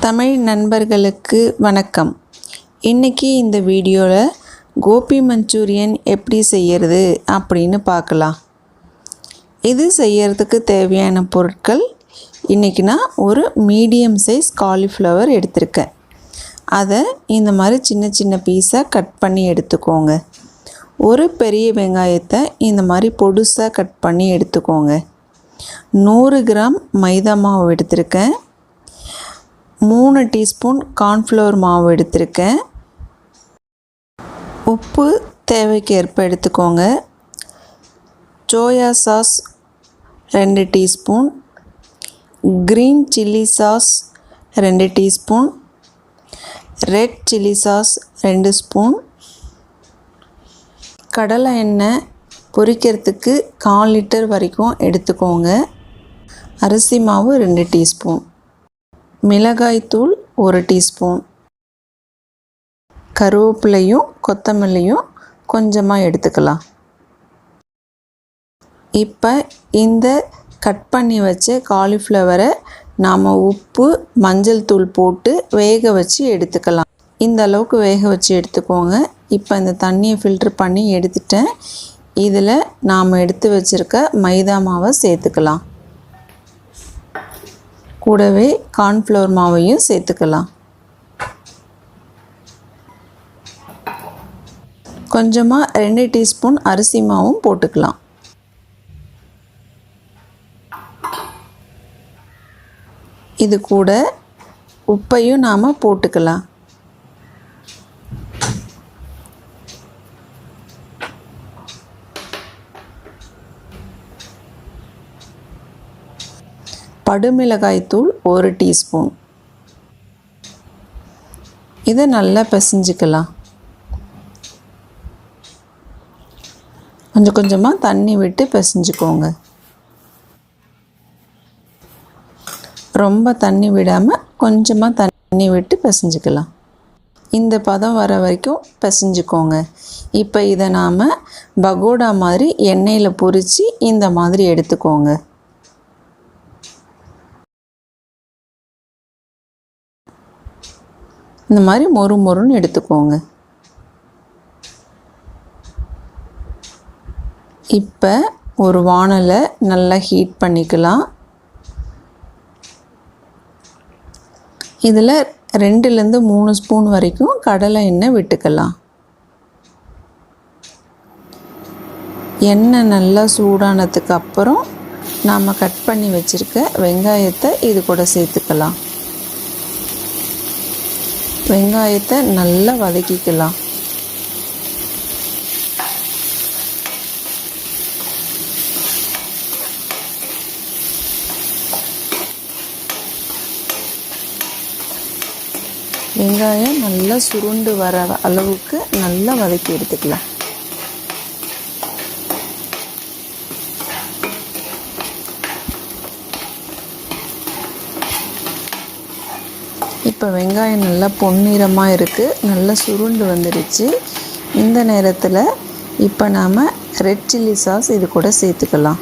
தமிழ் நண்பர்களுக்கு வணக்கம். இன்றைக்கி இந்த வீடியோவில் கோபி மஞ்சூரியன் எப்படி செய்கிறது அப்படின்னு பார்க்கலாம். இது செய்கிறதுக்கு தேவையான பொருட்கள் இன்றைக்கி நான் ஒரு மீடியம் சைஸ் காலிஃப்ளவர் எடுத்திருக்கேன். அதை இந்த மாதிரி சின்ன சின்ன பீஸாக கட் பண்ணி எடுத்துக்கோங்க. ஒரு பெரிய வெங்காயத்தை இந்த மாதிரி பொடுசாக கட் பண்ணி எடுத்துக்கோங்க. 100 கிராம் மைதா மாவு எடுத்திருக்கேன். 3 டீஸ்பூன் கார்ன்ஃப்ளவர் மாவு எடுத்திருக்கேன். உப்பு தேவைக்கேற்ப எடுத்துக்கோங்க. Soya sauce 2 teaspoon, green chilli sauce 2 teaspoon, red chilli sauce 2 spoon, கடலை எண்ணெய் பொரிக்கிறதுக்கு 1/4 லிட்டர் வரைக்கும் எடுத்துக்கோங்க. அரிசி மாவு 2 டீஸ்பூன், மிளகாய்த்தூள் 1 டீஸ்பூன், கருவேப்பிலையும் கொத்தமல்லியும் கொஞ்சமாக எடுத்துக்கலாம். இப்போ இந்த கட் பண்ணி வச்ச காலிஃப்ளவரை நாம் உப்பு மஞ்சள் தூள் போட்டு வேக வச்சு எடுத்துக்கலாம். இந்த அளவுக்கு வேக வச்சு எடுத்துக்கோங்க. இப்போ இந்த தண்ணியை ஃபில்ட்ரு பண்ணி எடுத்துட்டேன். இதில் நாம் எடுத்து வச்சுருக்க மைதா மாவை சேர்த்துக்கலாம். கூடவே கார்ன்ஃப்ளவர் மாவையும் சேர்த்துக்கலாம். கொஞ்சமாக 2 டீஸ்பூன் அரிசி மாவும் போட்டுக்கலாம். இது கூட உப்பையும் நாம் போட்டுக்கலாம். படுமிளகாய்த்தூள் 1 டீஸ்பூன். இதை நல்லா பிசைஞ்சிக்கலாம். கொஞ்சம் கொஞ்சமாக தண்ணி விட்டு பிசைஞ்சிக்கோங்க. ரொம்ப தண்ணி விடாமல் கொஞ்சமாக தண்ணி விட்டு பிசைஞ்சிக்கலாம். இந்த பதம் வர வரைக்கும் பிசைஞ்சிக்கோங்க. இப்போ இதை நாம் பகோடா மாதிரி எண்ணெயில் பொரித்து இந்த மாதிரி எடுத்துக்கோங்க. இந்த மாதிரி மொறு மொறுன்னு எடுத்துக்கோங்க. இப்போ ஒரு வாணலை நல்லா ஹீட் பண்ணிக்கலாம். இதில் 2லேருந்து 3 ஸ்பூன் வரைக்கும் கடலை எண்ணெய் விட்டுக்கலாம். எண்ணெய் நல்லா சூடானதுக்கு அப்புறம் நாம் கட் பண்ணி வச்சுருக்க வெங்காயத்தை இது கூட சேர்த்துக்கலாம். வெங்காயத்தை நல்லா வதக்கிக்கலாம். வெங்காயம் நல்லா சுருண்டு வர அளவுக்கு நல்லா வதக்கி எடுத்துக்கலாம். இப்போ வெங்காயம் நல்லா பொன்னிறமாக இருக்குது, நல்லா சுருண்டு வந்துடுச்சு. இந்த நேரத்தில் இப்போ நாம் ரெட் சில்லி சாஸ் இது கூட சேர்த்துக்கலாம்.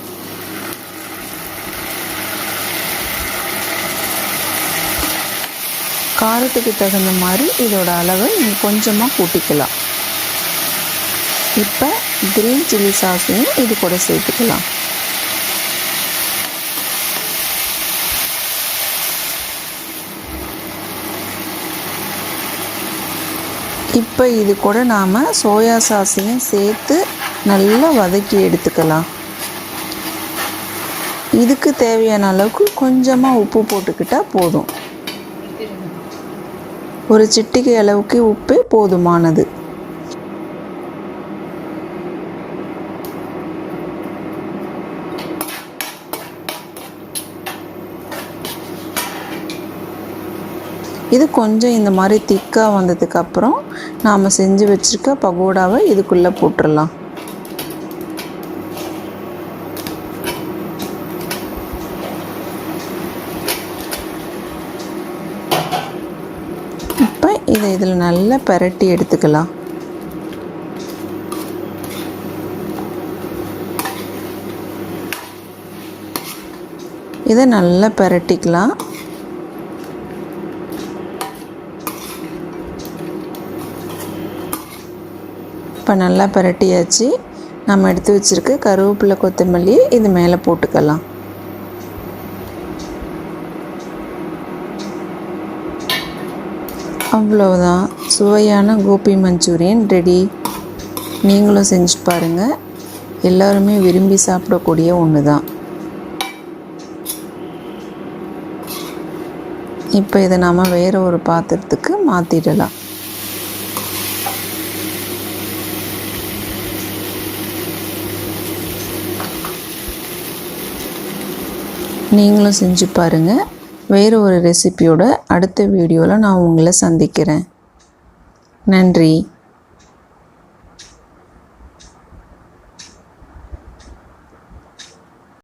காரத்துக்கு தகுந்த மாதிரி இதோட அளவை நீங்கள் கொஞ்சமாக கூட்டிக்கலாம். இப்போ க்ரீன் சில்லி சாஸையும் இது கூட சேர்த்துக்கலாம். இப்போ இது கூட நாம் சோயா சாஸையும் சேர்த்து நல்லா வதக்கி எடுத்துக்கலாம். இதுக்கு தேவையான அளவுக்கு கொஞ்சமாக உப்பு போட்டுக்கிட்டால் போதும். ஒரு சிட்டிகை அளவுக்கு உப்பே போதுமானது. இது கொஞ்சம் இந்த மாதிரி திக்காக வந்ததுக்கப்புறம் நாம் செஞ்சு வச்சுருக்க பகோடாவை இதுக்குள்ளே போட்டுடலாம். இப்போ இதை இதில் நல்லா பிரட்டி எடுத்துக்கலாம். இதை நல்லா பிரட்டிக்கலாம். இப்போ நல்லா பரட்டியாச்சு. நம்ம எடுத்து வச்சுருக்க கருவேப்பிலை கொத்தமல்லி இது மேலே போட்டுக்கலாம். அவ்வளோதான், சுவையான கோபி மஞ்சூரியன் ரெடி. நீங்களும் செஞ்சு பாருங்கள். எல்லாருமே விரும்பி சாப்பிடக்கூடிய ஒன்று தான். இப்போ இதை நாம் வேறு ஒரு பாத்திரத்துக்கு மாற்றிடலாம். நீங்களும் செஞ்சு பாருங்கள். வேறு ஒரு ரெசிபியோட அடுத்த வீடியோவில் நான் உங்களை சந்திக்கிறேன். நன்றி.